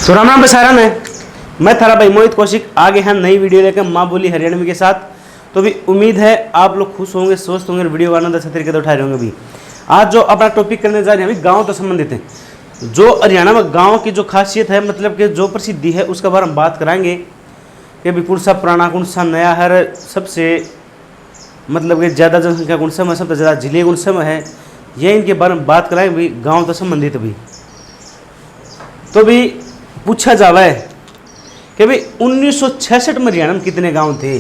तो राम राम बसारा में मैं थारा भाई मोहित कौशिक आगे हैं नई वीडियो लेकर माँ बोली हरियाणवी के साथ। तो भी उम्मीद है आप लोग खुश होंगे, स्वस्थ होंगे, वीडियो का आनंद अच्छे तरीके से उठा रहे होंगे। भी आज जो अपना टॉपिक करने जा रहे हैं अभी गाँव से संबंधित है। जो हरियाणा में गाँव की जो खासियत है, मतलब कि जो प्रसिद्धि है, उसका बारे में बात कराएंगे कि भी कौन सा पुराना कौन सा नया है, सबसे मतलब कि ज़्यादा जनसंख्या कौन सा में, सबसे ज़्यादा जिले कौन सा में है, ये इनके बारे में बात कराएंगे भी गाँव से संबंधित भी। तो भी पूछा जावा है कि भाई 1966 में हरियाणा में कितने गांव थे।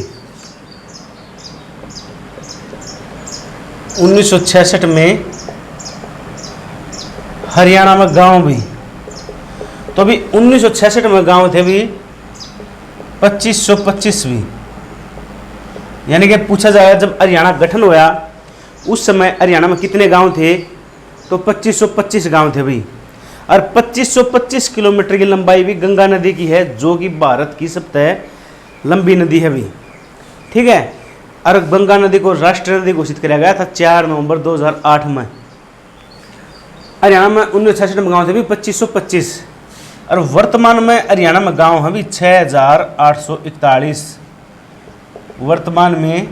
1966 में हरियाणा में गांव भी, तो भी 1966 में गांव थे भी 2525 भी। यानी कि पूछा जाएगा जब हरियाणा गठन हुआ उस समय हरियाणा में कितने गांव थे, तो 2525 गांव थे भी। और 2525 किलोमीटर की लंबाई भी गंगा नदी की है, जो कि भारत की सबसे लंबी नदी है भी। ठीक है। और गंगा नदी को राष्ट्रीय नदी घोषित किया गया था 4 नवंबर 2008 में। हरियाणा में 1966 में गाँव थे भी 2525। और वर्तमान में हरियाणा में गाँव है भी 6841। वर्तमान में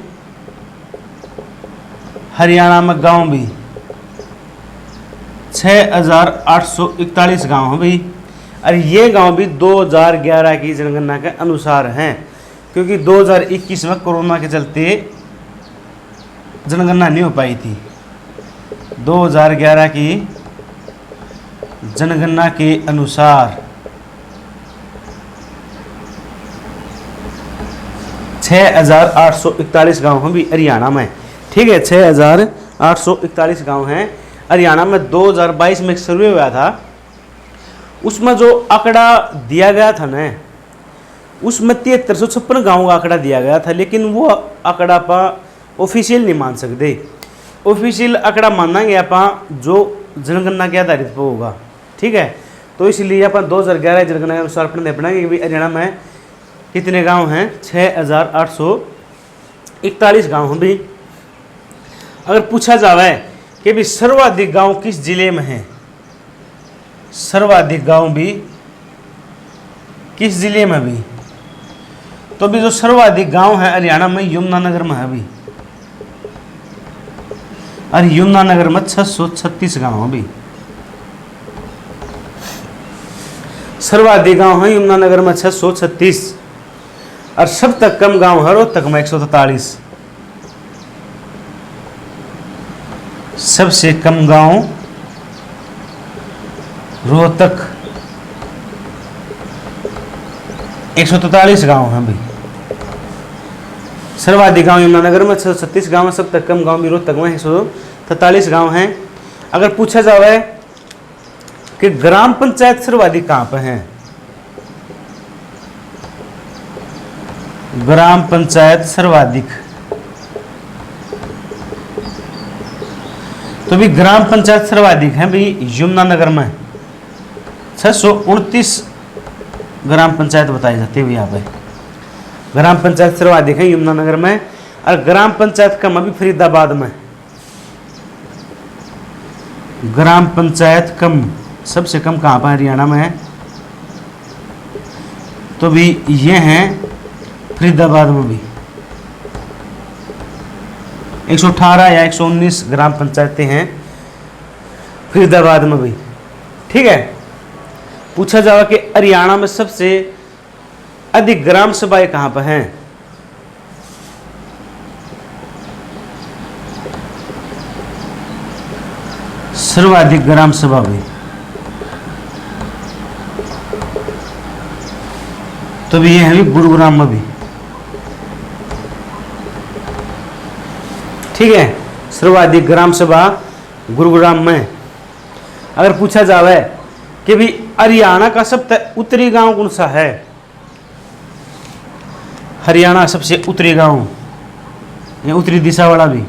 हरियाणा में गाँव भी 6841 गाँव हैं भाई। और ये गांव भी 2011 की जनगणना के अनुसार हैं, क्योंकि 2021 में कोरोना के चलते जनगणना नहीं हो पाई थी। 2011 की जनगणना के अनुसार 6841 गाँव हैं भी हरियाणा में। ठीक है, 6841 गाँव हैं हरियाणा में। 2022 में एक सर्वे हुआ था, उसमें जो आंकड़ा दिया गया था ना, उसमें 7356 गाँव का आंकड़ा दिया गया था। लेकिन वो आंकड़ा आप ऑफिशियल नहीं मान सकते। ऑफिशियल आंकड़ा मानेंगे आप जो जनगणना के आधारित पर होगा। ठीक है, तो इसलिए आप 2011 जनगणना के अनुसार पढ़ेंगे कि हरियाणा में कितने गाँव हैं। 6841 गाँव हैं भी। अगर पूछा जाए कि भी सर्वाधिक गांव किस जिले में है, सर्वाधिक गांव भी किस जिले में भी, तो भी जो सर्वाधिक गांव है हरियाणा में यमुनानगर में है भी। और यमुनानगर में 636 गांव है भी। सर्वाधिक गांव है यमुनानगर में 636। और सब तक कम गांव है रोहतक में 143। सबसे कम गांव रोहतक 143 गांव हैं भाई। सर्वाधिक गांव यमुनानगर में 636 गांव है, सब तक कम गांव भी रोहतक में 143 गांव हैं। अगर पूछा जाए कि ग्राम पंचायत सर्वाधिक कहां पर हैं, ग्राम पंचायत सर्वाधिक, तो भी ग्राम पंचायत सर्वाधिक है भी यमुनानगर में 629 ग्राम पंचायत बताई जाती है यहाँ पे। ग्राम पंचायत सर्वाधिक है यमुनानगर में। और ग्राम पंचायत कम अभी फरीदाबाद में। ग्राम पंचायत कम, सबसे कम कहाँ पर हरियाणा में है, तो भी ये हैं फरीदाबाद में भी 118 या 119 ग्राम पंचायतें हैं फरीदाबाद में भी। ठीक है। पूछा जाए कि हरियाणा में सबसे अधिक ग्राम सभाएं कहां पर हैं, सर्वाधिक ग्राम सभा भी, तो भी ये है भी गुरुग्राम में भी। ठीक है, सर्वाधिक ग्राम सभा गुरुग्राम में। अगर पूछा जाए कि भी हरियाणा का सबसे उत्तरी गांव कौन सा है, हरियाणा सबसे उत्तरी गांव या उत्तरी दिशा वाला भी,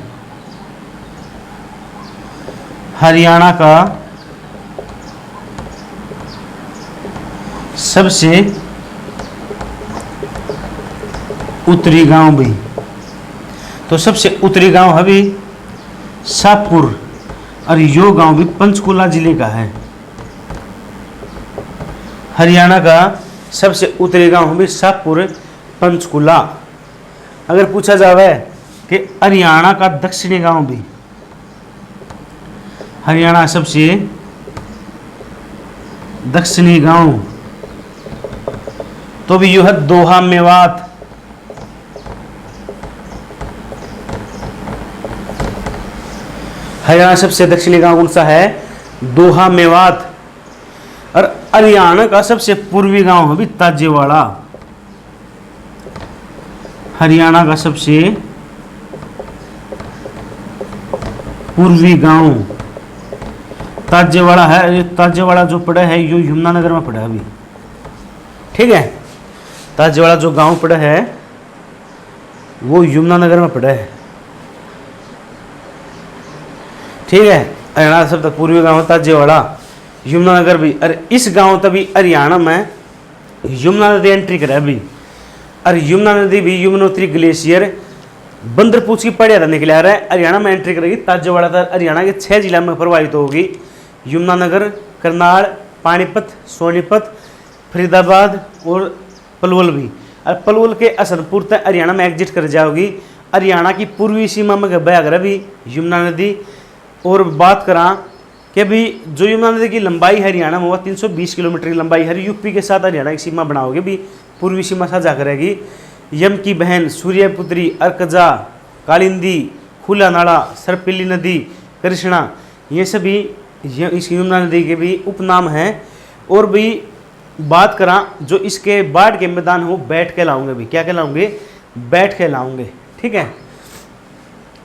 हरियाणा का सबसे उत्तरी गांव भी, तो सबसे उत्तरी गांव है भी शाहपुर। और यो गांव भी पंचकुला जिले का है। हरियाणा का सबसे उत्तरी गांव भी शाहपुर पंचकुला। अगर पूछा जावे कि हरियाणा का दक्षिणी गांव भी, हरियाणा सबसे दक्षिणी गांव, तो भी यह है दोहा मेवात। हरियाणा सबसे दक्षिणी गांव कौन सा है? दोहा मेवात। और हरियाणा का सबसे पूर्वी गांव है भी ताजेवाड़ा। हरियाणा का सबसे पूर्वी गांव ताजेवाड़ा है। ताजेवाड़ा जो पड़ा है यो यमुनानगर में पड़ा है अभी, ठीक है। ताजेवाड़ा जो गांव पड़ा है वो यमुनानगर में पड़ा है, ठीक है। हरियाणा सबसे पूर्वी गांव ताजेवाड़ा, यमुनानगर भी। और इस गांव तभी हरियाणा में यमुना नदी एंट्री करे अभी। और यमुना नदी भी यमुनोत्री ग्लेशियर बंदरपूछ की पड़िया था निकला रहा है, हरियाणा में एंट्री करेगी। ताजेवाड़ा था हरियाणा के 6 जिला में प्रवाहित होगी। यमुनानगर, करनाल, पानीपत, सोनीपत, फरीदाबाद और पलवल भी। और पलवल के असनपुर तक हरियाणा में एग्जिट कर जाओगी। हरियाणा की पूर्वी सीमा में बह अभी यमुना नदी। और बात करा कि अभी जो यमुना नदी की लंबाई हरियाणा में वो 320 किलोमीटर की लंबाई है। यूपी के साथ हरियाणा की सीमा बनाओगे भी, पूर्वी सीमा साझा करेगी। यम की बहन, सूर्यपुत्री, अर्कजा, कालिंदी, खुला नाला, सरपिली नदी, कृष्णा, ये सभी इस यमुना नदी के भी उपनाम हैं। और भी बात करा जो इसके बाढ़ के मैदान हो बैठ के लाऊंगे भी, क्या कहलाऊंगे? बैठ के लाऊंगे, ठीक है।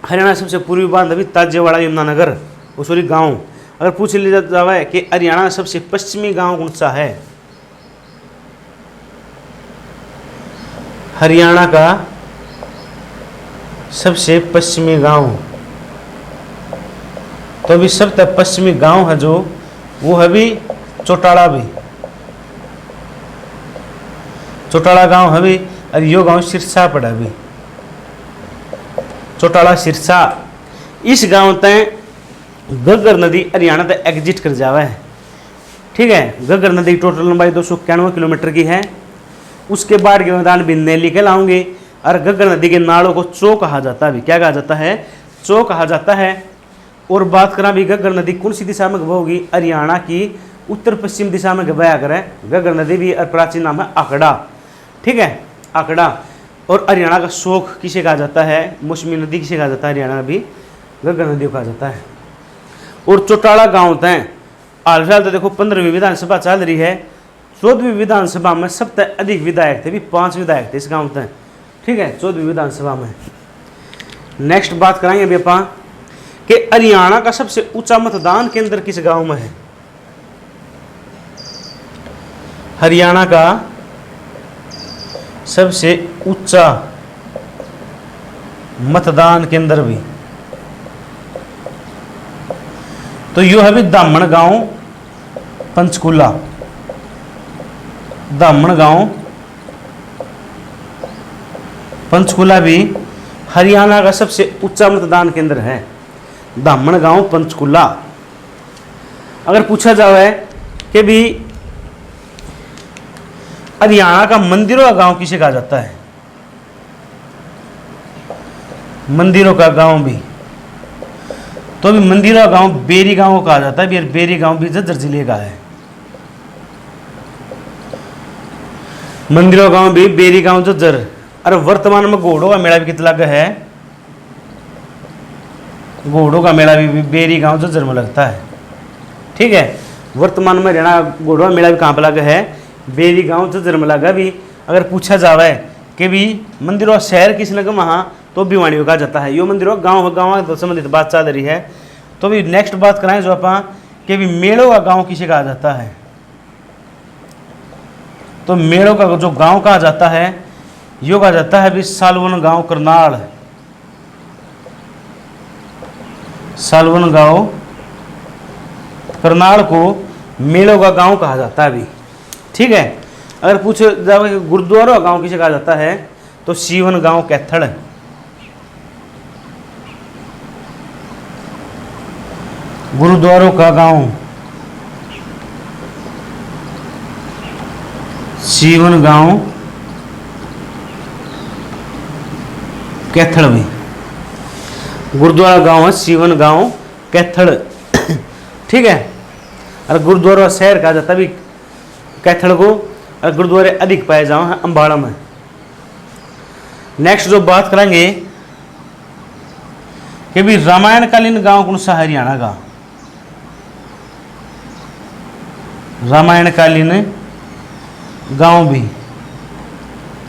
हरियाणा सबसे पूर्वी बांध अभी ताजेवाड़ा यमुनानगर सॉरी गांव। अगर पूछ लिया जाए कि हरियाणा सबसे पश्चिमी गांव कौन सा है? हरियाणा का सबसे पश्चिमी गांव, तो अभी सबसे पश्चिमी गांव है जो वो है भी चौटाला भी। चौटाला गांव है भी। और यो गांव सिरसा पड़ा भी, चौटाला सिरसा। इस गांव तक घग्गर नदी हरियाणा तक एग्जिट कर जावा है, ठीक है। घग्गर नदी की टोटल लंबाई 291 किलोमीटर की है। उसके बाद के मैदान भी नेली के लाऊंगे। और घग्गर नदी के नालों को चो कहा जाता है, क्या कहा जाता है? चो कहा जाता है। और बात करा भी घग्गर नदी कौन सी दिशा में होगी? हरियाणा की उत्तर पश्चिम दिशा में बया करे घग्गर नदी भी। और प्राचीन नाम है आकड़ा, ठीक है, आकड़ा। और हरियाणा का शोक किसे कहा जाता है? मौसमी नदी किसे कहा जाता है? हरियाणा में भी घग्गर नदी को कहा जाता है। और चौटाला गांव तय हाल फिलहाल तो देखो 15वीं विधानसभा चल रही है। 14वीं विधानसभा में सबसे अधिक विधायक थे भी, 5 विधायक थे इस गांव तय, ठीक है, 14वीं विधानसभा में। नेक्स्ट बात कराएंगे अभी अपन कि हरियाणा का सबसे ऊंचा मतदान केंद्र किस गांव में है? हरियाणा का सबसे ऊंचा मतदान केंद्र भी, तो यो है भी दामन गांव पंचकुला। दामन गांव पंचकुला भी हरियाणा का सबसे ऊंचा मतदान केंद्र है, दामन गांव पंचकुला। अगर पूछा जाए कि भी हरियाणा का मंदिरों का गांव किसे कहा जाता है? मंदिरों का गांव भी, तो अभी मंदिरों का गांव बेरी गांव को कहा जाता है। बेरी गांव भी झज्जर जिले का है। मंदिरों का गांव भी बेरी गांव झज्जर। और वर्तमान में घोड़ों का मेला भी कितना लगा है? घोड़ों का मेला भी बेरी गांव झज्जर में लगता है, ठीक है। वर्तमान में हरियाणा घोड़ों का मेला भी कहाँ पर लगा है? बेरी गांव झज्जर में लगा भी। अगर पूछा जावे कि भी मंदिरों शहर किस लगा वहाँ, तो भिवानी कहा जाता है। यो मंदिरों गांव से संबंधित बात चल रही है। तो भी नेक्स्ट बात कराएं जो अपन कि भी मेलों का गांव किसे कहा जाता है? तो मेलों का जो गांव कहा जाता है यो कहा जाता है भी सालवन गांव करनाल। सालवन गांव करनाल को मेलों का गांव कहा जाता है भी, ठीक है। अगर पूछे जाओ कि गुरुद्वारा गांव किसे कहा जाता है, तो सीवन गांव कैथड़। गुरुद्वारों का गांव सीवन गांव कैथल भी, गुरुद्वारा गांव है सीवन गांव कैथल, ठीक है। और गुरुद्वारा शहर कहा जाता भी कैथल को, और गुरुद्वारे अधिक पाए जाओ हैं अम्बाड़ा में। नेक्स्ट जो बात करेंगे कि भी रामायण कालीन गांव कौन सा हरियाणा का, रामायण कालीन गांव भी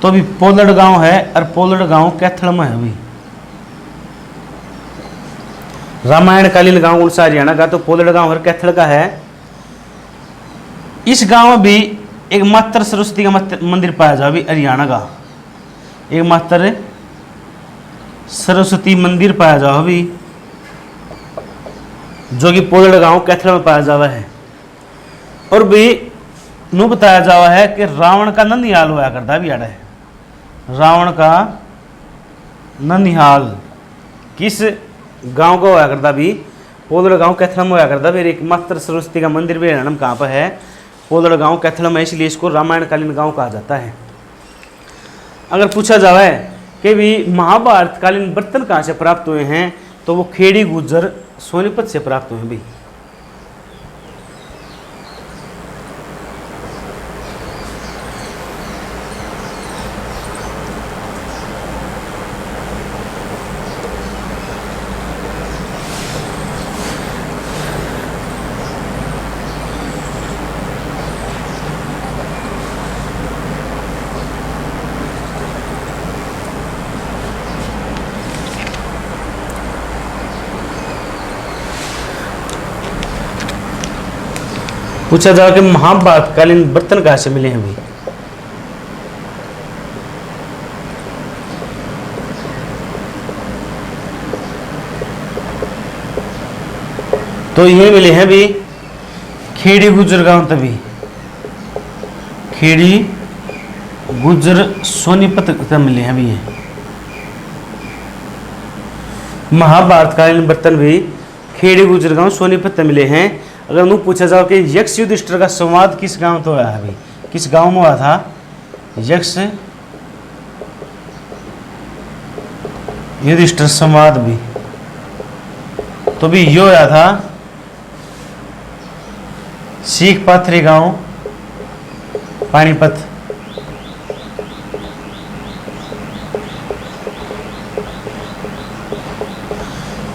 तो भी पोलड़ गांव है, और पोलड़ गांव कैथल में है भी। रामायण कालीन गांव कौन सा हरियाणा का, तो पोलड़ गांव और कैथल का है। इस गांव में भी एक मात्र सरस्वती का मंदिर पाया जाए भी हरियाणा का, एक मात्र सरस्वती मंदिर पाया जाओ भी, जो कि पोलड़ गांव कैथल में पाया जावा है। और भी नु बताया जावा है कि रावण का नंदिहाल हुआ करता भी आड़ा है, रावण का नंदिहाल किस गांव का हुआ करता भी, पोलड़ गांव कैथल में हुआ करता भी। एक मात्र सरस्वती का मंदिर भी हरियाणा में कहाँ पर है, पोलड़ गांव कैथल में, इसलिए इसको रामायण कालीन गांव कहा जाता है। अगर पूछा जाए कि भी महाभारत कालीन बर्तन कहाँ से प्राप्त हुए हैं, तो वो खेड़ी गुज्जर सोनीपत से प्राप्त हुए भी। पूछा जाए कि महाभारत कालीन बर्तन कहाँ से मिले हैं भी, तो ये मिले हैं भी खेड़ी गुज्जर गांव तभी, खेड़ी गुज्जर सोनीपत तक मिले हैं भी। ये महाभारत कालीन बर्तन भी खेड़ी गुज्जर गांव सोनीपत तक मिले हैं। अगर नु पूछा जाओ कि यक्ष युधिष्ठिर का संवाद किस गांव तो हुआ है अभी, किस गांव में हुआ था यक्ष युधिष्ठिर संवाद भी, तो भी यो आया था सीख पाथरी गांव पानीपत।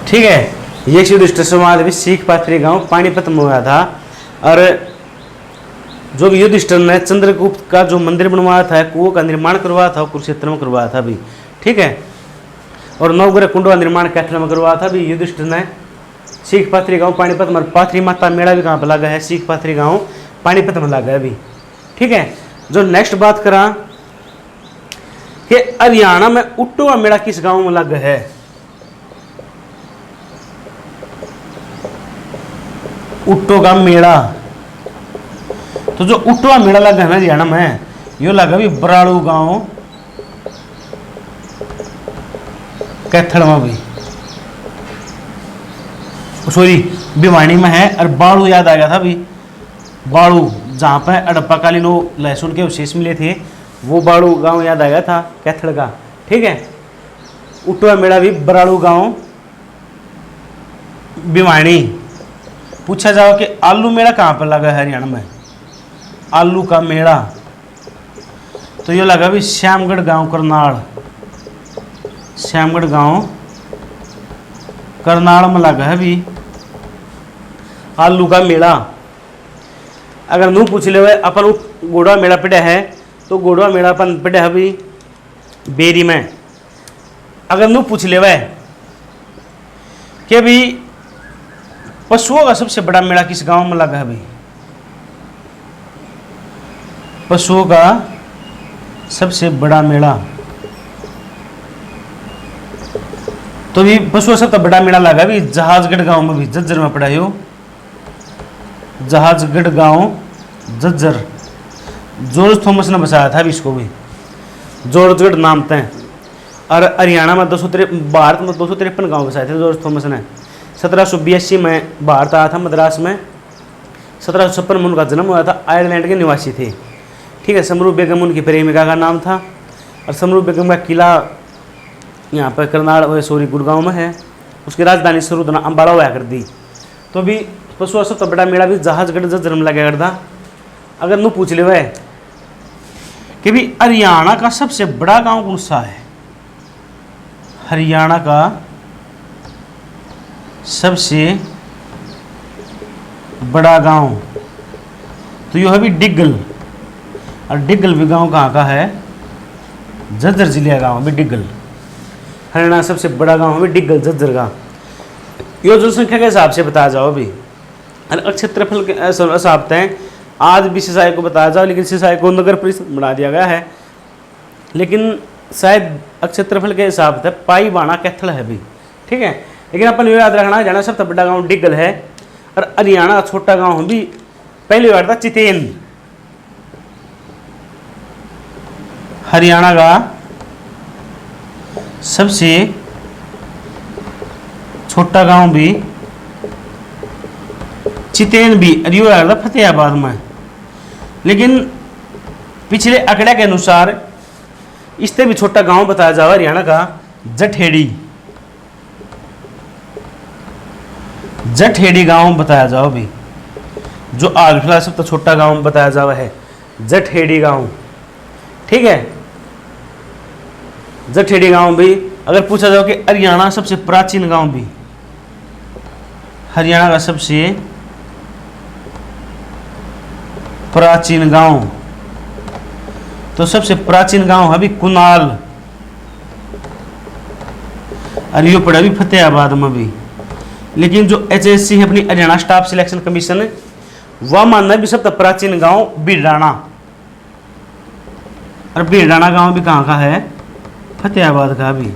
ठीक है, यक्ष युधिष्ठिर संवाद भी सीख पाथरी गांव पानीपत में हुआ था। और जो भी युधिष्ठिर ने चंद्रगुप्त का जो मंदिर बनवाया था, कुओं का निर्माण करवाया था, कुरुक्षेत्र में करवाया था भी। ठीक है, और नवग्रह कुंड का निर्माण कैथल में करवाया था भी युधिष्ठिर ने। सीख पाथरी गांव पानीपत में, पाथरी माता मेला भी कहाँ पर लगा है, सीख पाथरी गांव पानीपत में लगा है अभी। ठीक है, जो नेक्स्ट बात करा कि हरियाणा में उट्टो का मेला किस गांव में लगा है, उट्टो का मेला, तो जो उट्टो का मेला लगा है ना हरियाणा में, यो लगा भी बराड़ू गांव कैथल में भी, सॉरी भिवानी में है। और बाड़ू याद आ गया था भी, बाड़ू जहाँ पर हड़प्पाकालीन लहसुन के अवशेष मिले थे, वो बाड़ू गांव याद आ गया था कैथल का। ठीक है, उट्टो का मेला भी बराड़ू गांव भिवानी। पूछा जाओ कि आलू मेला कहाँ पर लगा है हरियाणा में, आलू का मेला, तो ये लगा भी श्यामगढ़ गांव करनाल, श्यामगढ़ गांव करनाल में लगा है भी आलू का मेला। अगर नू पूछ ले अपन गोड़वा मेला पड़ा है, तो गोड़वा मेला अपन पड़ा है भी बेरी में। अगर नू पूछ ले कि भी पशुओं का सबसे बड़ा मेला किस गांव में लगा है भाई, पशुओं का सबसे बड़ा मेला, तो भी पशुओं का सबसे बड़ा मेला लगा भी जहाजगढ़ गांव में भी, जज्जर में पड़ा हो, जहाजगढ़ गांव जज्जर। जॉर्ज थॉमस ने बसाया था भी इसको भी, जॉर्जगढ़ नाम थे। और हरियाणा में भारत में 253 गांव बसाए थे जॉर्ज थॉमस ने। 1782 में भारत आया था मद्रास में, 1756 में उनका जन्म हुआ था, आयरलैंड के निवासी थे। ठीक है। समरू बेगम उनकी प्रेमिका का नाम था और समरू बेगम का किला यहाँ पर करनाल गुड़गांव में है। उसकी राजधानी सरुदना अम्बाला हुआ करती। तो भी पशु सबसे बड़ा मेला भी जहाजगढ़ जन्म लगा करता। अगर नू पूछ ले वह कि भी हरियाणा का सबसे बड़ा गांव कौन सा है, हरियाणा का सबसे बड़ा गांव, तो यह है भी डिग्गल। और डिग्गल भी गांव कहाँ का है, झज्जर जिले का गांव भी डिग्गल। हरियाणा सबसे बड़ा गांव है भी डिग्गल झज्जर का। यो जनसंख्या के हिसाब से बताया जाओ भी, और क्षेत्रफल के हिसाब से आज भी सिसाई को बताया जाओ, लेकिन सिसाई को नगर परिषद बना दिया गया है। लेकिन शायद क्षेत्रफल के हिसाब से पाई बाणा कैथल है भी, ठीक है। लेकिन अपन ये याद रखना, हरियाणा सबसे बड़ा गांव डिग्गल है और हरियाणा का छोटा गांव भी पहली बार था चितेन। हरियाणा का सबसे छोटा गांव भी चितेन भी अरियो था फतेहाबाद में। लेकिन पिछले आंकड़े के अनुसार इससे भी छोटा गांव बताया जाए हरियाणा का जठेड़ी। जठेड़ी गांव बताया जाओ भी, जो आज फिलहाल सबसे छोटा गांव बताया जावा है जठेड़ी गांव, ठीक है। जठेड़ी गांव भी अगर पूछा जाओ कि हरियाणा सबसे प्राचीन गांव भी, हरियाणा का सबसे प्राचीन गांव, तो सबसे प्राचीन गांव है भी कुनाल। और ये पड़ा भी फतेहाबाद में भी। लेकिन जो HSC है अपनी हरियाणा स्टाफ सिलेक्शन कमीशन, वह मानना भी सबसे प्राचीन गांव बीड़ाना। और बीड़ाना गांव भी कहाँ का है, फतेहाबाद का भी,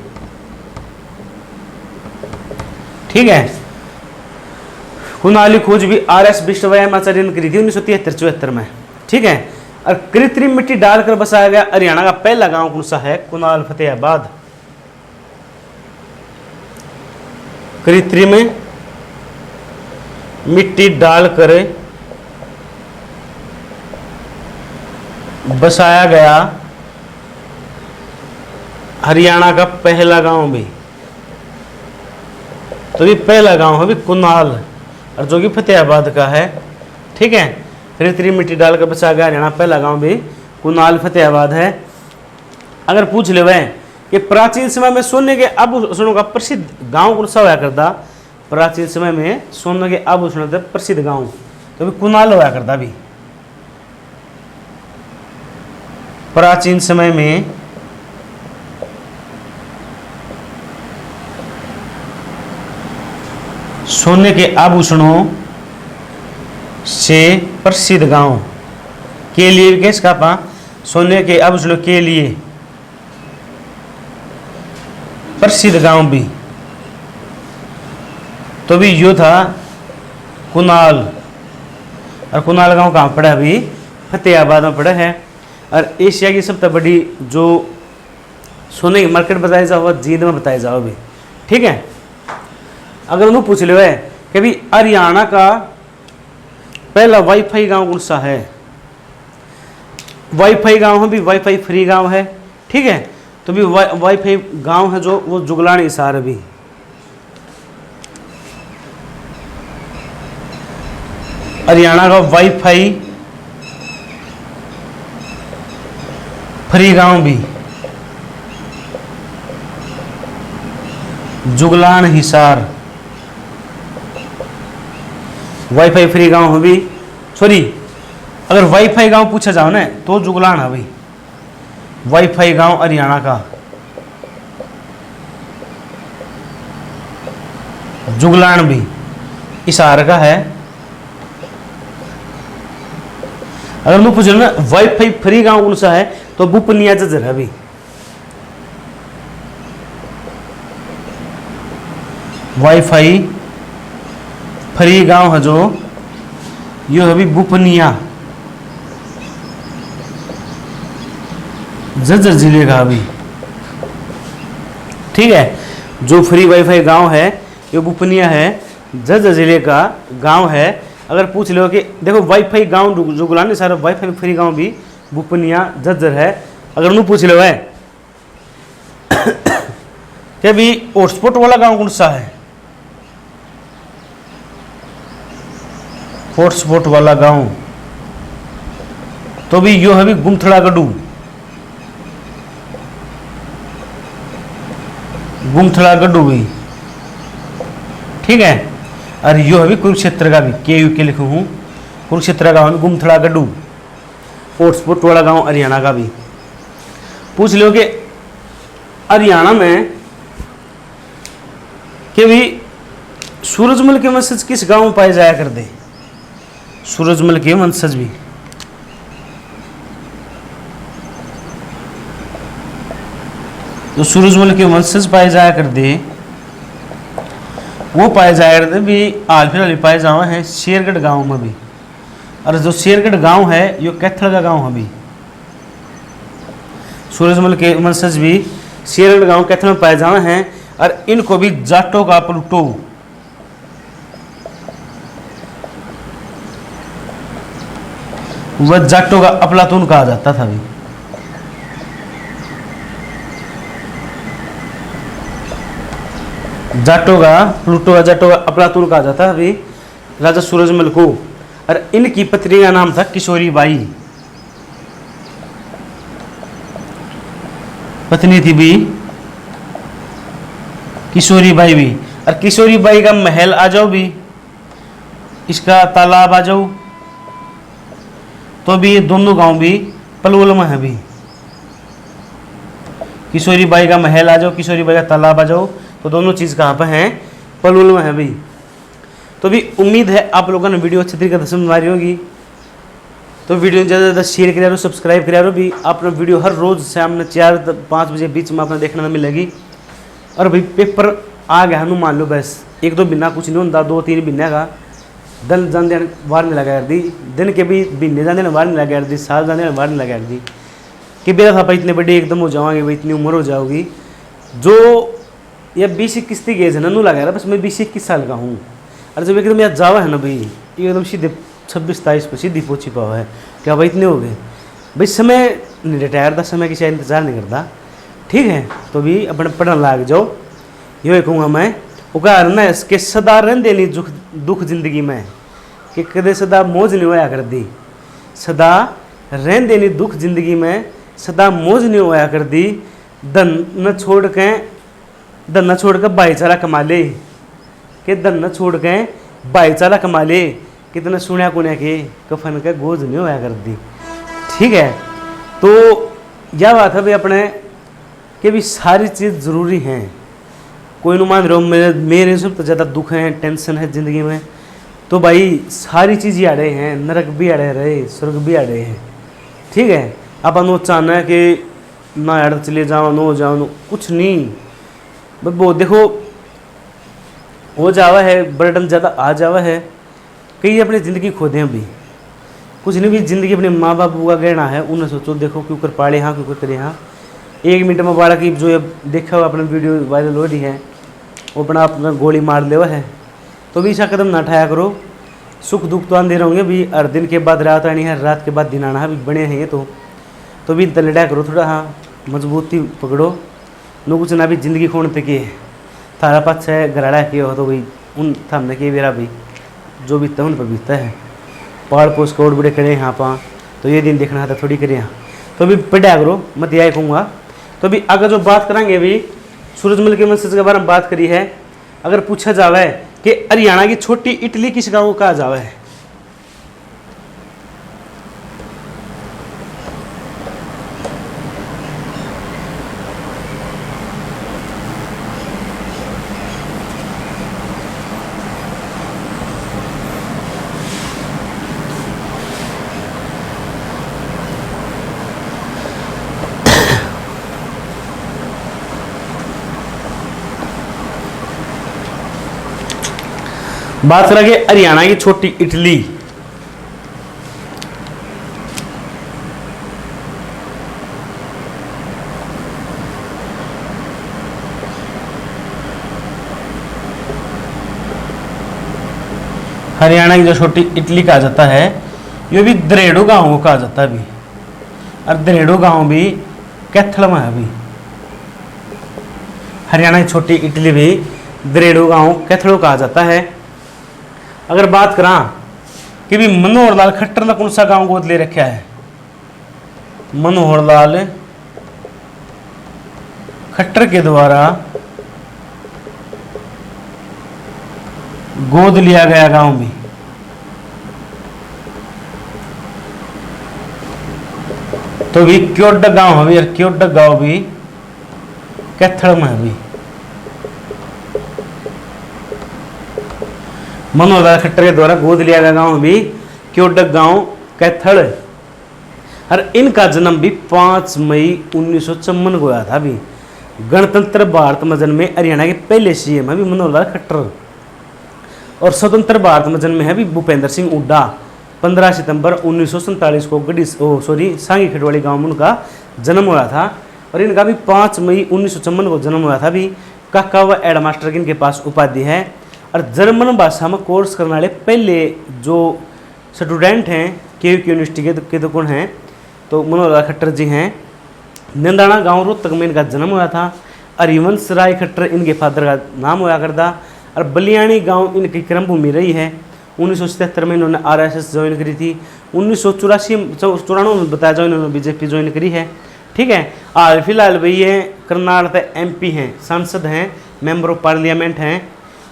ठीक है। कुनाली खोज भी RS विश्वव्यायामाचार्य ने करी थी 1973-74 में, ठीक है। और कृत्रिम मिट्टी डालकर बसाया गया हरियाणा का पहला गांव कौन सा है, कुनाल फतेहाबाद। कृत्रिम मिट्टी डालकर बसाया गया हरियाणा का पहला गांव भी, तो भी पहला गांव है भी कुनाल, और जो कि फतेहाबाद का है, ठीक है। कृत्रिम मिट्टी डालकर बसाया गया हरियाणा पहला गांव भी कुनाल फतेहाबाद है। अगर पूछ ले वह कि प्राचीन समय में सोने के आभूषणों का प्रसिद्ध गांव कौन सा हुआ करता, प्राचीन समय में सोने के आभूषणों का प्रसिद्ध गांव, तो भी कुनाल हुआ करता भी। प्राचीन समय में सोने के आभूषणों से प्रसिद्ध गांव के लिए कैसे कहा, सोने के आभूषणों के लिए प्रसिद्ध गांव भी, तो भी यो था कुनाल। और कुनाल गांव कहाँ पड़ा भी, फतेहाबाद में पड़ा है। और एशिया की सबसे बड़ी जो सोने की मार्केट बताई जाओ जींद में बताई जाओ भी, ठीक है। अगर उन्होंने पूछ लो है कि भी हरियाणा का पहला वाईफाई गांव कौन सा है, वाईफाई गांव है भी, वाईफाई फ्री गांव है, ठीक है। तो भी वाईफाई गांव है जो वो जुगलान हिसार भी। हरियाणा का वाईफाई फ्री गांव भी जुगलान हिसार, वाईफाई फ्री गांव है भी, सॉरी अगर वाईफाई गांव पूछा जाओ ना तो जुगलान है भाई, वाईफाई गांव हरियाणा का जुगलान भी हिसार का है। अगर मैं पूछ ना वाईफाई फ्री गांव कौन सा है, तो बुपनिया जजर है भाई। वाईफाई फ्री गांव है जो यो है भी बुपनिया झज्जर जिले का भी, ठीक है। जो फ्री वाईफाई गांव है ये बुपनिया है, झज्जर जिले का गांव है। अगर पूछ लो कि देखो वाईफाई गांव जुगलान सारा वाईफाई फ्री गांव भी बुपनिया झज्जर है। अगर नू पूछ लो है कि भी हॉटस्पॉट वाला गांव कौन सा है, हॉटस्पॉट वाला गांव तो भी यो है भी गुमथड़ा गड्डू, गुमथड़ा गड्डू भी ठीक है। और यो है भी कुरुक्षेत्र का भी के यू के लिखू हूं, कुरुक्षेत्र का गुमथड़ा गड्डू, हॉटस्पॉट वाला गांव हरियाणा का भी। पूछ लो कि हरियाणा में कि भी सूरजमल के वंशज किस गांव में पाए जाया करते, सूरजमल के वंशज भी तो सूरजमल के वंशज पाए जाया करते, वो पाए जाया करते भी हाल फिलहाल पाए जावा है शेरगढ़ गांव में भी। और जो शेरगढ़ गांव है यो कैथल का गांव है भी, सूरजमल के वंशज भी शेरगढ़ गांव कैथल में पाए जावा हैं। और इनको भी जाटो का प्लूटो, वह जाटो का अफलातून कहा जाता था भी। जाटो का प्लूटो का जाटो का अफलातून कहा जाता है अभी राजा सूरजमल को। और इनकी पत्नी का नाम था किशोरी बाई, पत्नी थी भी किशोरी बाई भी। और किशोरी बाई का महल आ जाओ भी, इसका तालाब आ जाओ तो भी ये दोनों गांव भी पलवल में है भी। किशोरी बाई का महल आ जाओ, किशोरी बाई का तालाब आ जाओ तो दोनों चीज़ कहाँ पर हैं, पलवल में है भी। तो भी उम्मीद है आप लोगों ने वीडियो अच्छी तरीके से समझ मारी होगी। तो वीडियो ज़्यादा से ज़्यादा शेयर करा, सब्सक्राइब करा भी। अपना वीडियो हर रोज़ शाम ने 4-5 बजे बीच में अपना देखने में मिलेगी। और भाई पेपर आ गया हनु मान लो बस 1-2 महीना कुछ नहीं होता, 2-3 महीने का दिन जान देने बाहर नहीं लगा दी, दिन के भी महीने जाने बाहर नहीं लगा दी, साल जाने बाहर नहीं लगा दी कि बेरा था भाई इतने बड़े एकदम हो जाओगे भाई, इतनी उम्र हो जाओगी। जो ये 20-21 की एज है ना नू लगा रहा, बस मैं 20-21 साल का हूँ। और जब एकदम याद जावा है ना भाई एकदम सीधे 26-27 पर सीधी पहुँची पावा है क्या भाई इतने हो गए भाई। समय नहीं रिटायर था, समय किसी इंतजार नहीं करता ठीक है। तो भी अपने पढ़ने लाग जाओ, यो कहूँगा मैं उकार न इसके सदा रहन देनी दुख जिंदगी में कि कदे सदा मौज नहीं होया कर दी, सदा रहन देनी दुख जिंदगी में सदा मौज नहीं होया कर दी। धन न छोड़ के भाईचारा कमा ले, कि धन न छोड़ के भाईचारा कमा ले, कितने सुनिया कुनिया के कफन के गोज नहीं होया कर दी ठीक है। तो यह बात है भाई अपने कि भी सारी चीज़ ज़रूरी हैं। कोई न मान रहे हो मेरे सब तो ज़्यादा दुख है, टेंशन है ज़िंदगी में, तो भाई सारी चीज़ आ रहे हैं, नरक भी आ रहे, स्वर्ग भी आ रहे हैं ठीक है। अपन वो चाहना है कि ना यार चले जाओ नो जाओ नो कुछ नहीं, बस वो देखो हो जावा है बर्डन ज़्यादा आ जावा है, कई अपनी ज़िंदगी खो दें अभी कुछ नहीं भी। ज़िंदगी अपने माँ बाप का गहना है, उन्हें सोचो देखो क्यों कर पाड़े हाँ क्यों कर करे हाँ। 1 मिनट में बाड़ा की जो ये देखा हुआ अपने वीडियो वायरल हो रही है वो अपना गोली मार ले है। तो भी ऐसा कदम ना उठाया करो, सुख दुख तो आंधे रहेंगे भी, हर दिन के बाद रात आनी है, रात के बाद दिन आना है भी, बने हैं ये तो भी लड़ा करो थोड़ा हाँ, मजबूती पकड़ो नो कुछ ना भी। ज़िंदगी खोने तक है थारा पास है घराड़ा के हो तो भाई उन थामने के मेरा भी जो बीतता है उन पर बीतता है। पहाड़ पोस्ट कोड बड़े करे यहाँ पा तो ये दिन देखना था थोड़ी करे यहाँ, तो भी पढ़ा करो मत यही कहूँगा। तो भी अगर जो बात करेंगे भी सूरजमल के वंशज के बारे में बात करी है, अगर पूछा जावे कि हरियाणा की छोटी इटली किस गाँव को कहा जावे है, बात करेंगे हरियाणा की छोटी इटली। हरियाणा की जो छोटी इटली कहा जाता है, ये भी दरेड़ो गांव को कहा जाता है भी। और दरेड़ो गांव भी कैथल में है अभी। हरियाणा की छोटी इटली भी दरेड़ो गांव कैथल कहा जाता है। अगर बात करा कि भी मनोहर लाल खट्टर ने कौन सा गांव गोद ले रखा है, मनोहर लाल खट्टर के द्वारा गोद लिया गया गांव भी, तो भी क्योडक गांव है भी, और क्योडक गांव भी कैथल में है भी। मनोहर लाल खट्टर के द्वारा गोद लिया गया गांव भी क्योडक गांव कैथल, और इनका जन्म भी 5 मई 1954 को हुआ था भी। गणतंत्र भारत में जन्मे हरियाणा के पहले सीएम है भी मनोहर लाल खट्टर, और स्वतंत्र भारत में जन्मे है भी भूपेंद्र सिंह हुड्डा। 15 सितंबर 1947 को सांगी खटवाड़ी गांव में उनका जन्म हुआ था, और इनका भी 5 मई 1954 को जन्म हुआ था भी। काका व हेडमास्टर इनके पास उपाधि है, और जर्मन भाषा में कोर्स करने वाले पहले जो स्टूडेंट हैं केयू यूनिवर्सिटी के तो कौन हैं, तो मनोहर लाल खट्टर जी हैं। नंदाना गांव रोहतक में इनका जन्म हुआ था। हरिवंश राय खट्टर इनके फादर का नाम हुआ करता, और बलियाणी गांव इनकी क्रम भूमि रही है। 1977 में इन्होंने RSS ज्वाइन करी थी। 1994 में बताया जाए इन्होंने बीजेपी ज्वाइन करी है। ठीक है, हाल फिलहाल भी ये कर्नाटक MP हैं, सांसद हैं, मेंबर ऑफ पार्लियामेंट हैं,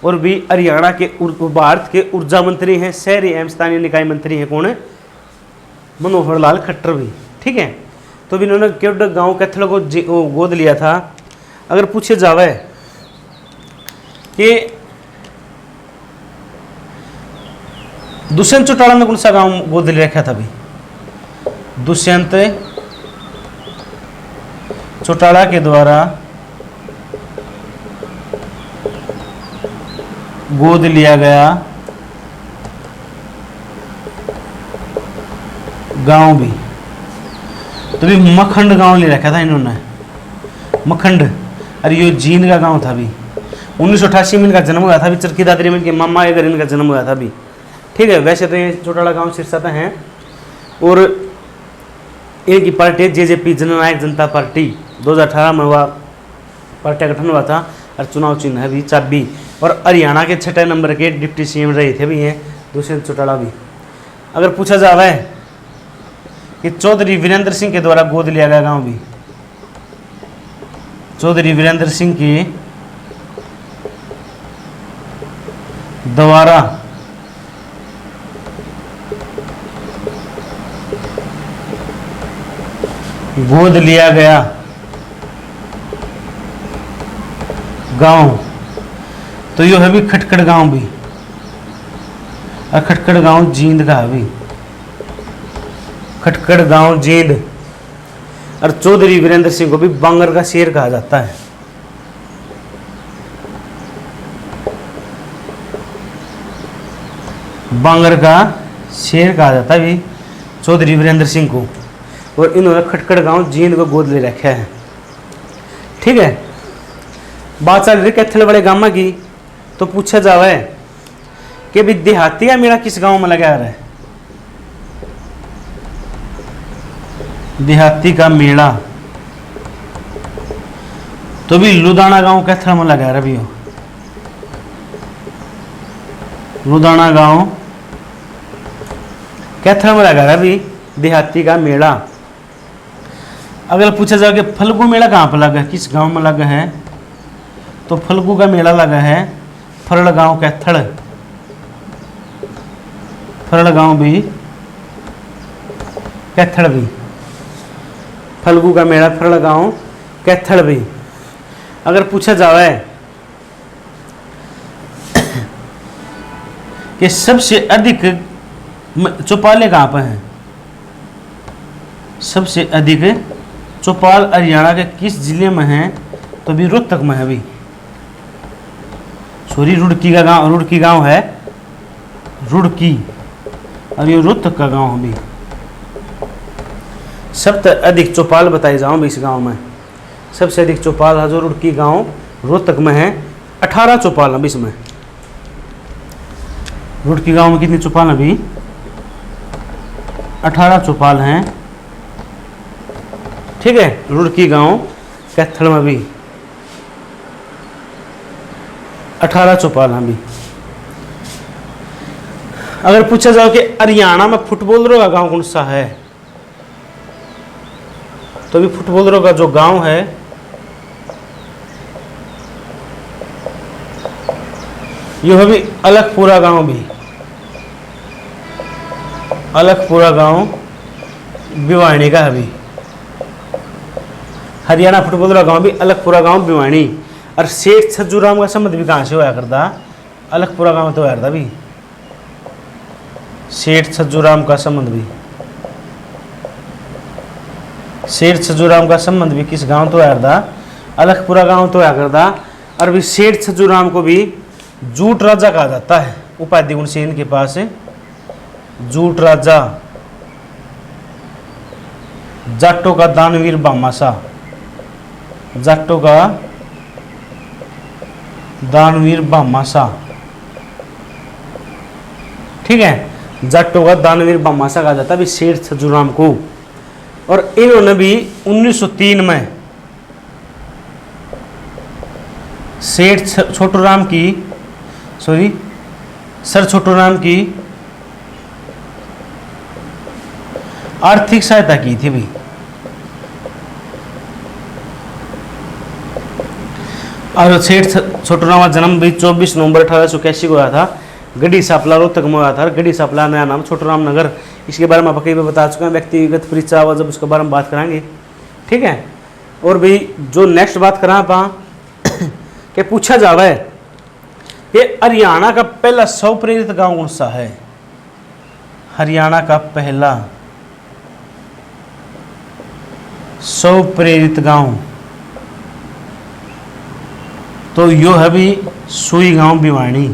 और भी हरियाणा के भारत के ऊर्जा मंत्री हैं, शहरी एवं स्थानीय निकाय मंत्री हैं। कौन है? मनोहर लाल खट्टर भी। ठीक है, तो भी इन्होंने क्योडक गांव कैथल को गोद लिया था। अगर पूछे जावे कि दुष्यंत चौटाला ने कौन सा गांव गोद ले रखा था भी, दुष्यंत चौटाला के द्वारा गोद लिया गया गांव भी, तो भी मखंड गांव ले रखा था इन्होंने, मखंड। और ये जींद का गांव था भी। 1988 में इनका जन्म हुआ था भी। चरखी दादरी में इनके मामा अगर इनका जन्म हुआ था भी। ठीक है, वैसे तो ये चौटाला गांव सिरसा हैं, और इनकी पार्टी JJP जननायक जनता पार्टी 2018 में हुआ पार्टी का गठन हुआ था, और चुनाव चिन्ह है भी चाबी। और हरियाणा के 6 नंबर के डिप्टी CM रहे थे भी हैं दुष्यंत चौटाला भी। अगर पूछा जाए कि चौधरी वीरेंद्र सिंह के द्वारा गोद लिया गया गांव भी, चौधरी वीरेंद्र सिंह के द्वारा गोद लिया गया गांव, तो यो है भी खटखड़ गांव भी, और खटखड़ गांव जींद का है भी, खटखड़ गांव जींद। और चौधरी वीरेंद्र सिंह को भी बांगर का शेर कहा जाता है। बांगर का शेर कहा जाता है भी चौधरी वीरेंद्र सिंह को, और इन्होंने खटखड़ गांव जींद को गोद ले रखा है। ठीक है, बात चल रही कैथल वाले गांव की, तो पूछा जावे कि भी देहाती का मेला किस गांव में लगा रहा है, देहाती का मेला, तो भी लुधाना गांव कैथल में लगा रहा भी हो, लुधाना गांव कैथल में लगा रहा भी देहाती का मेला। अगर पूछा जाए कि फल्गु मेला कहाँ पर लगा है, किस गांव में लगा है, तो फल्गु का मेला लगा है फरड़ गांव कैथल, फरड़ गांव भी कैथल भी, फल्गु का मेला फरड़ गांव कैथल भी। अगर पूछा जाए कि सबसे अधिक चौपाले कहाँ पर हैं, सबसे अधिक चौपाल हरियाणा के किस जिले में हैं, तो भी रोहतक में है भी, सॉरी रुड़की का गांव, रुड़की गांव है, रुड़की, और ये रोहतक का गांव है भी। सबसे अधिक चौपाल बताए जाऊँ भी इस गांव में, सबसे अधिक चौपाल है जो रुड़की गांव रोहतक में है, 18 चौपाल है इसमें। रुड़की गांव में कितनी चौपाल है अभी, 18 चौपाल हैं। ठीक है। रुड़की गांव कैथल में भी 18 चौपाल भी। अगर पूछा जाओ कि हरियाणा में फुटबॉलरों का गांव कौन सा है, तो भी फुटबॉलरों का जो गांव है यह भी अलगपुरा गांव भी, अलगपुरा गांव भिवानी का है भी। हरियाणा फुटबॉलरों का गांव भी अलगपुरा गांव भिवानी। और सेठ छज्जूराम का संबंध भी कहाँ से होया करता, अलगपुरा गांव तो होया करता भी। सेठ छज्जूराम का संबंध भी, सेठ छज्जूराम का संबंध भी किस गांव तो होया करता, अलगपुरा गांव तो होया करता। और भी सेठ छज्जूराम को भी जूट राजा कहा जाता है, उपाधि गुण से इनके पास है जूट राजा, जाटों का दानवीर बामासा, जाटों का दानवीर बामासा, ठीक है। जाटों का दानवीर बामासा कहा जाता है भी सेठ छज्जूराम को। और इन्होंने भी 1903 में सेठ छोटूराम की सर छोटूराम की आर्थिक सहायता की थी भी। और सेठ छोटूराम का जन्म भी 24 नवंबर 1881 को हुआ था, गढ़ी सापला रोहतक में हुआ था। गढ़ी सापला नया नाम छोटूराम नगर, इसके बारे में आप कई बार बता चुके हैं। व्यक्तिगत परिचय हुआ जब उसके बारे में बात कराएंगे, ठीक है। और भी जो नेक्स्ट बात करा आप कि पूछा जावे कि हरियाणा का पहला शव प्रेरित गांव कौन सा है, हरियाणा का पहला शव प्रेरित गांव, तो यो है भी सुई गांव भिवानी,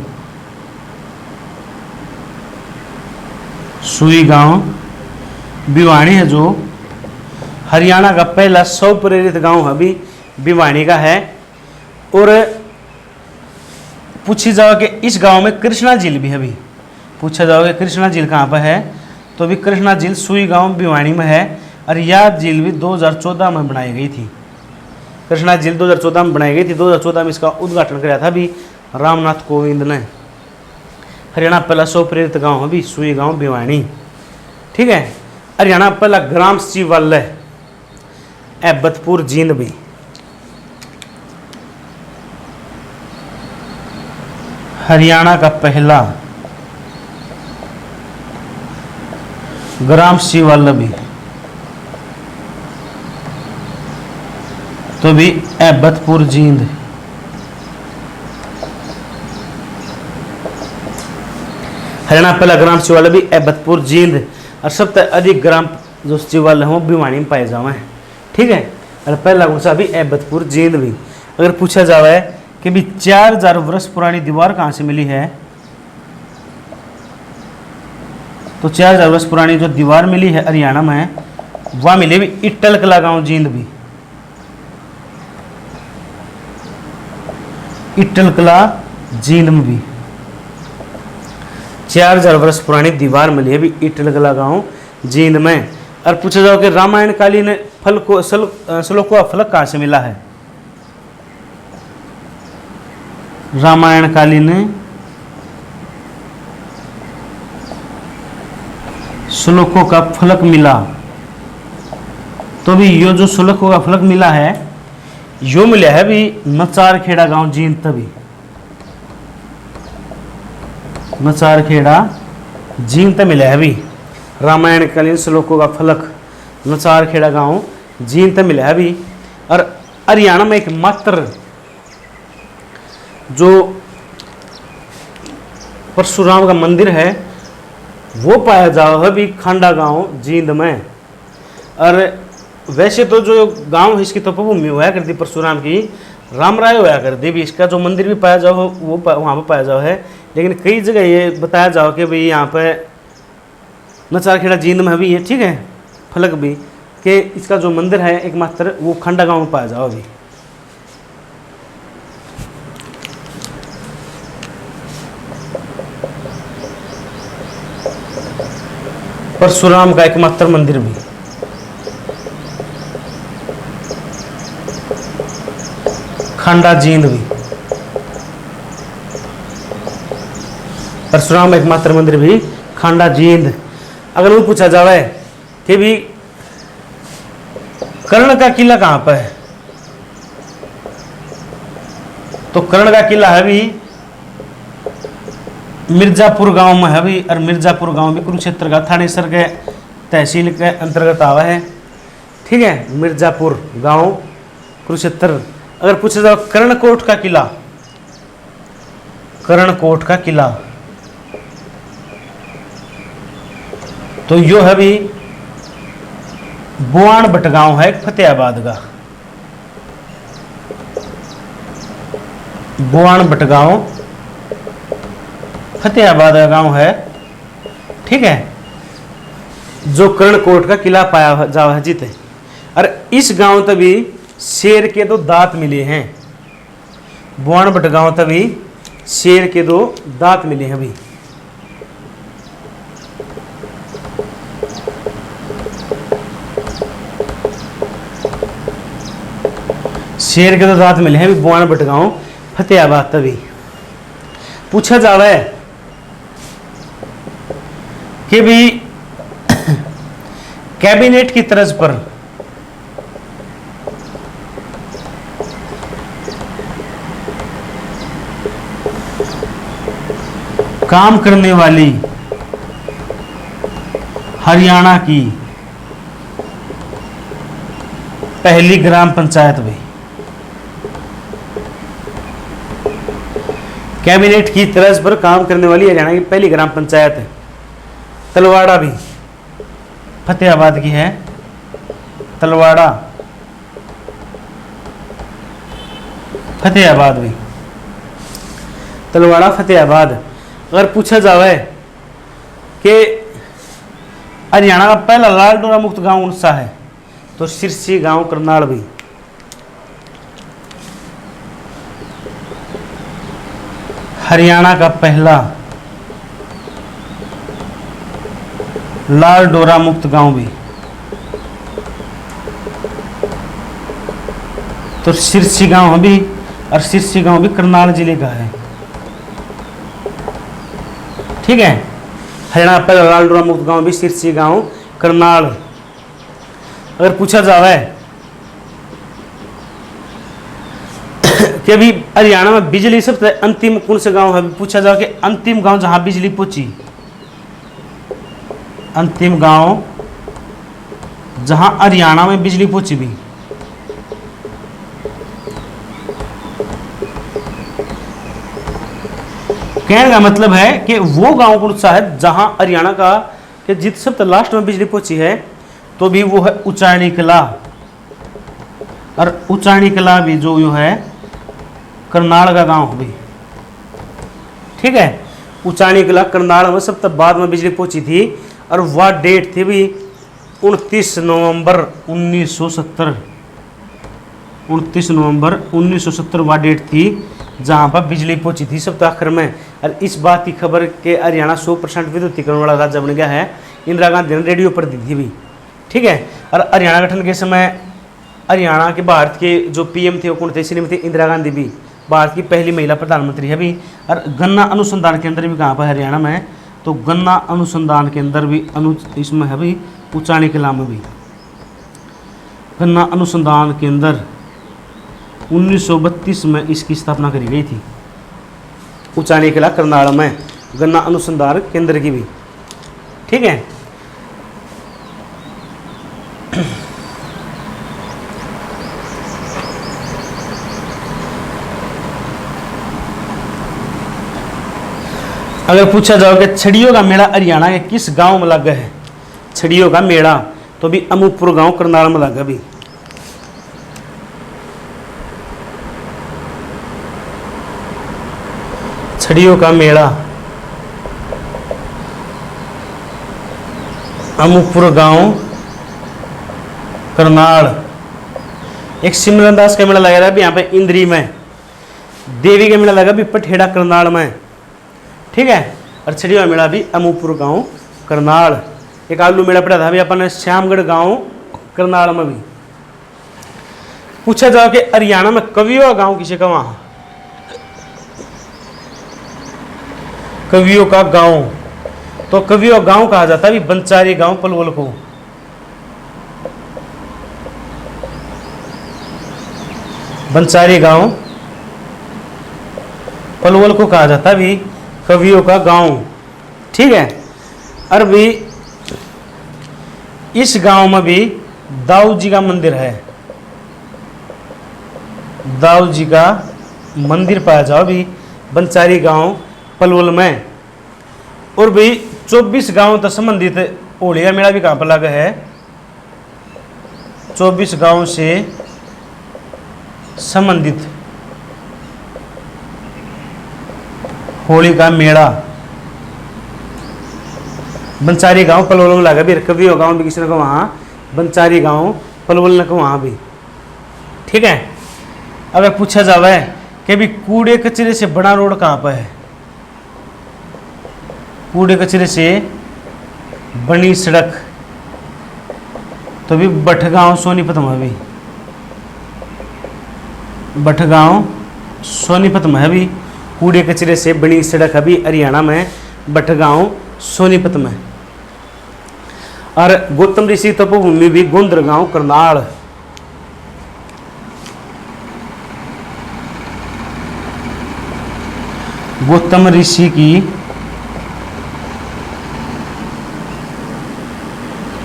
सुई गांव भिवानी है जो हरियाणा का पहला शव प्रेरित गांव है भी भिवानी का है। और पूछी जाओ कि इस गांव में कृष्णा झील भी है भी, पूछा जाओ कि कृष्णा झील कहाँ पर है, तो भी कृष्णा झील सुई गांव भिवानी में है। और यह झील भी 2014 में बनाई गई थी, कृष्णा झील 2014 में बनाई गई थी। 2014 में इसका उद्घाटन किया था भी रामनाथ कोविंद ने। हरियाणा पहला शव प्रेरित गांव है भी सुई गांव भिवानी, ठीक है। हरियाणा पहला ग्राम सचिवालय एबतपुर जींद भी, हरियाणा का पहला ग्राम सचिवालय भी, तो भी एबतपुर जींद। हरियाणा पहला ग्राम सचिवालय भी एबतपुर जींद। और सबसे अधिक ग्राम जो सचिवालय हो भिवानी में पाए जावे, ठीक है। और पहला कौन सा भी एबतपुर जींद भी। अगर पूछा जावे कि भी 4000 वर्ष पुरानी दीवार कहाँ से मिली है, तो 4000 वर्ष पुरानी जो दीवार मिली है हरियाणा में वह मिली भी इट्टल कला गांव जींद भी, इट्टल कला जींद में भी 4000 वर्ष पुरानी दीवार मिली है भी इट्टल कला गांव जींद में। और पूछा जाओ कि रामायण कालीन फल को श्लोक फलक कहाँ से मिला है, रामायण कालीन श्लोकों का फलक मिला, तो भी यो जो श्लोकों का फलक मिला है यो मिला है भी नचार खेड़ा गांव जींद तभी, नचार खेड़ा जींद तक मिला है भी रामायण कालीन श्लोकों का फलक नचार खेड़ा गांव जींद तक मिला है भी। और हरियाणा में एक मात्र जो परशुराम का मंदिर है वो पाया जाओ है भी खांडा गांव जींद में। और वैसे तो जो गांव है इसकी तपोभूमि हुआ करती परशुराम की, रामराय होया करती भी, इसका जो मंदिर भी पाया जाओ वो वहाँ पर पाया जाओ है। लेकिन कई जगह ये बताया जाओ कि भाई यहाँ पे नचारखेड़ा जींद में भी ये, ठीक है, फलक भी कि इसका जो मंदिर है एकमात्र वो खांडा गांव में पाया जाओ अभी। परशुराम का एकमात्र मंदिर भी खांडा जींद भी, परशुराम एकमात्र मंदिर भी खांडा जींद। अगर वो पूछा जावे कि भी कर्ण का किला कहां पर है, तो कर्ण का किला है भी मिर्जापुर गांव में है भी, और मिर्जापुर गांव भी कुरुक्षेत्र का थानेसर के तहसील के अंतर्गत आवा है। ठीक है, मिर्जापुर गांव कुरुक्षेत्र। अगर पूछा जाए कर्णकोट का किला, कर्णकोट का किला तो यो है भी बुआन बटगांव है फतेहाबाद का, बुआन बटगांव फतेहाबाद का गांव है। ठीक है, जो कर्णकोट का किला पाया जावा जीते। और इस गांव तभी शेर के 2 दांत मिले हैं, बुआन बटगांव तभी शेर के 2 दांत मिले हैं अभी। शेर के 2 दांत मिले हैं बुआन बटगांव फतेहाबाद तभी। पूछा जावे कि भी कैबिनेट की तर्ज पर काम करने वाली हरियाणा की पहली ग्राम पंचायत भी, कैबिनेट की तर्ज पर काम करने वाली हरियाणा की पहली ग्राम पंचायत है तलवाड़ा भी फतेहाबाद की है, तलवाड़ा फतेहाबाद भी, तलवाड़ा फतेहाबाद। अगर पूछा जावे कि हरियाणा का पहला लाल डोरा मुक्त गांव कौन सा है, तो सिरसी गांव करनाल भी। हरियाणा का पहला लाल डोरा मुक्त गांव भी तो सिरसी गांव भी, और सिरसी गांव भी करनाल जिले का है। ठीक है, हरियाणा का पहला लाल डोरा मुक्त गांव भी सिरसी गांव करनाल। अगर पूछा जावे कि अभी हरियाणा में बिजली सबसे अंतिम कौन से गांव है, पूछा जाए कि अंतिम गांव जहां बिजली पहुंची, अंतिम गांव जहां हरियाणा में बिजली पहुंची भी, कहने का मतलब है कि वो गांव कौन सा है जहां हरियाणा का कि जित सब लास्ट में बिजली पहुंची है, तो भी वो है उचाणी कला। और उचाणी कला भी जो यो है करनाल का गांव भी। ठीक है, उचाणी कला करनाल में सब तक बाद में बिजली पहुंची थी, और वह डेट थी भी 29 नवंबर 1970, 29 नवंबर 1970 वह डेट थी जहां पर बिजली पहुंची थी सब तक आखिर में। और इस बात की खबर के हरियाणा 100% विद्युतीकरण वाला राज्य बन गया है, इंदिरा गांधी ने रेडियो पर दी थी भी। ठीक है, और हरियाणा गठन के समय हरियाणा के भारत के जो पीएम थे वो कौन थे, श्रीमती इंदिरा गांधी भी भारत की पहली महिला प्रधानमंत्री है भी। और गन्ना अनुसंधान केंद्र भी कहाँ पर हरियाणा में है, तो गन्ना अनुसंधान केंद्र भी इसमें है भी उचाणी कला में भी। गन्ना अनुसंधान केंद्र 1932 में इसकी स्थापना करी गई थी, उचाणी कला करनाल में गन्ना अनुसंधान केंद्र की भी। ठीक है, अगर पूछा जाओ कि छड़ियों का मेला हरियाणा के किस गांव में लगा है, छड़ियों का मेला तो भी अमूपुर गांव करनाल में लगा भी। छड़ियों का मेला अमूपुर गांव करनाल। एक सिमरन दास का मेला लगा रहा है यहाँ पे इंद्री में, देवी का मेला लगा भी पठेड़ा करनाल में। ठीक है, और छड़ियों का मेला भी अमूपुर गांव करनाल। एक आलू मेला पड़ा था भी अपन श्यामगढ़ गांव करनाल में भी। पूछा जाओ कि हरियाणा में कवियों का गांव किसे का वहां, कवियों का गांव, तो कवियों का गांव कहा जाता है बंचारी गांव पलवल को। बंचारी गांव पलवल को कहा जाता है भी कवियों का गांव। ठीक है। और भी इस गांव में भी दाऊ जी का मंदिर है, दाऊ जी का मंदिर पाया जाओ भी बंचारी गांव पलवल में। और भी 24 गांव तक संबंधित होली का मेला भी कहां पर लगा है, 24 गांव से संबंधित होली का मेला बंचारी गांव पलवल में लगा भी। कवियों गांव भी किसी ने कहा वहां, बंचारी गांव पलवल ने कहा वहां भी। ठीक है। अगर पूछा जावे कि भी कूड़े कचरे से बड़ा रोड कहां पर है, कूड़े कचरे से बनी सड़क, तो भी बठगांव सोनीपत में भी, बठगांव सोनीपत में है भी कूड़े कचरे से बनी सड़क अभी हरियाणा में, बठगांव सोनीपत में। और गौतम ऋषि तपोभूमि भी गोंदर गांव करनाल, गौतम ऋषि की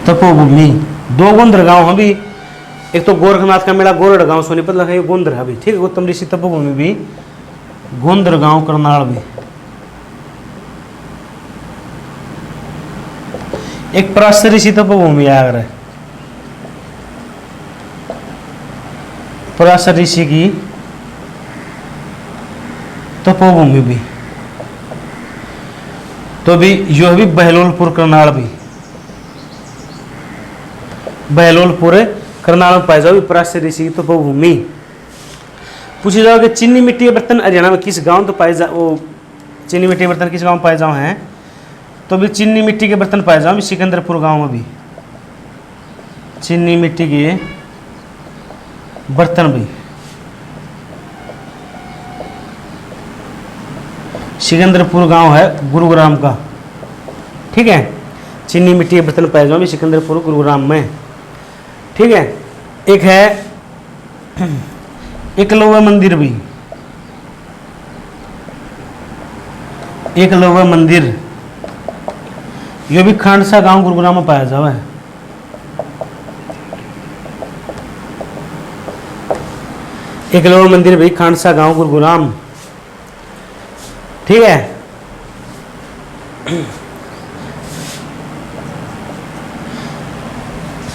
तपोभूमि, दो गोंदर गांव हैं भी, एक तो गोरखनाथ का मेला गोरड़ गांव सोनीपत लगा है, गोंदर है भी। ठीक है। गौतम ऋषि तपोभूमि भी गोंदर गांव करनाल भी। एक पराशर ऋषि तपोभूमि आगरा, पराशर ऋषि की तपोभूमि भी, तो भी यह भी बहलोलपुर करनाल भी, बहलोलपुर करनाल में पाए जाओ पराशर ऋषि की तपोभूमि। पूछे जाओ कि चीनी मिट्टी के बर्तन हरियाणा में किस गांव तो पाए जाओ, चीनी मिट्टी के बर्तन किस गांव में पाए जाओ हैं, तो भी चीनी मिट्टी के बर्तन पाए जाओ सिकंदरपुर गांव में भी, चीनी मिट्टी के बर्तन भी सिकंदरपुर गांव है गुरुग्राम का। ठीक है। चीनी मिट्टी के बर्तन पाए जाओ सिकंदरपुर गुरुग्राम में। ठीक है। एक है एकलव्य मंदिर भी, एकलव्य मंदिर, यह भी खांडसा गांव गुरुग्राम में पाया जावा है। एकलव्य मंदिर भी खांडसा गांव गुरुग्राम। ठीक है।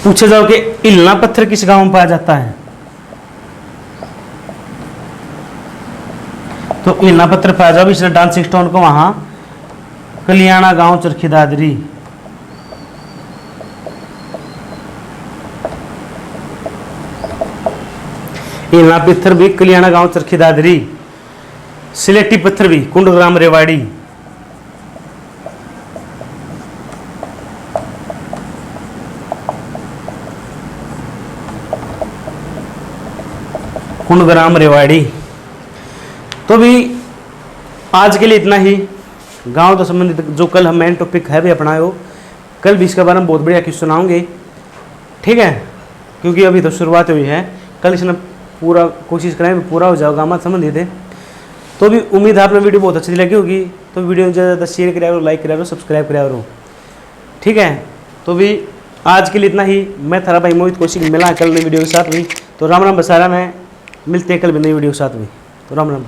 पूछे जाओ कि इलना पत्थर किस गांव में पाया जाता है, तो इलना पत्थर पाया जाओ इसने डांसिंग स्टोन को वहां कलियाणा गांव चरखी दादरी। इलना पत्थर भी कलियाणा गांव चरखी दादरी। सिलेटी पत्थर भी कुंडग्राम रेवाड़ी। कुंडग्राम रेवाड़ी। तो भी आज के लिए इतना ही। गांव तो संबंधित जो कल हम मेन टॉपिक है भी अपनाए हो, कल भी इसके बारे में बहुत बढ़िया कुछ सुनाऊंगे। ठीक है। क्योंकि अभी तो शुरुआत हुई है, कल इसने पूरा कोशिश करें पूरा हो जाओ गांव संबंधित है। तो भी उम्मीद है आपने वीडियो बहुत अच्छी लगी होगी, तो वीडियो ज़्यादा ज़्यादा शेयर करा करो, लाइक करा करो, सब्सक्राइब करा करो। ठीक है। तो भी आज के लिए इतना ही। मैं थारा भाई मोहित कौशिक, मिला कल नई वीडियो के साथ भी। तो राम राम बसारा में मिलते हैं कल भी नई वीडियो के साथ भी। तो राम राम।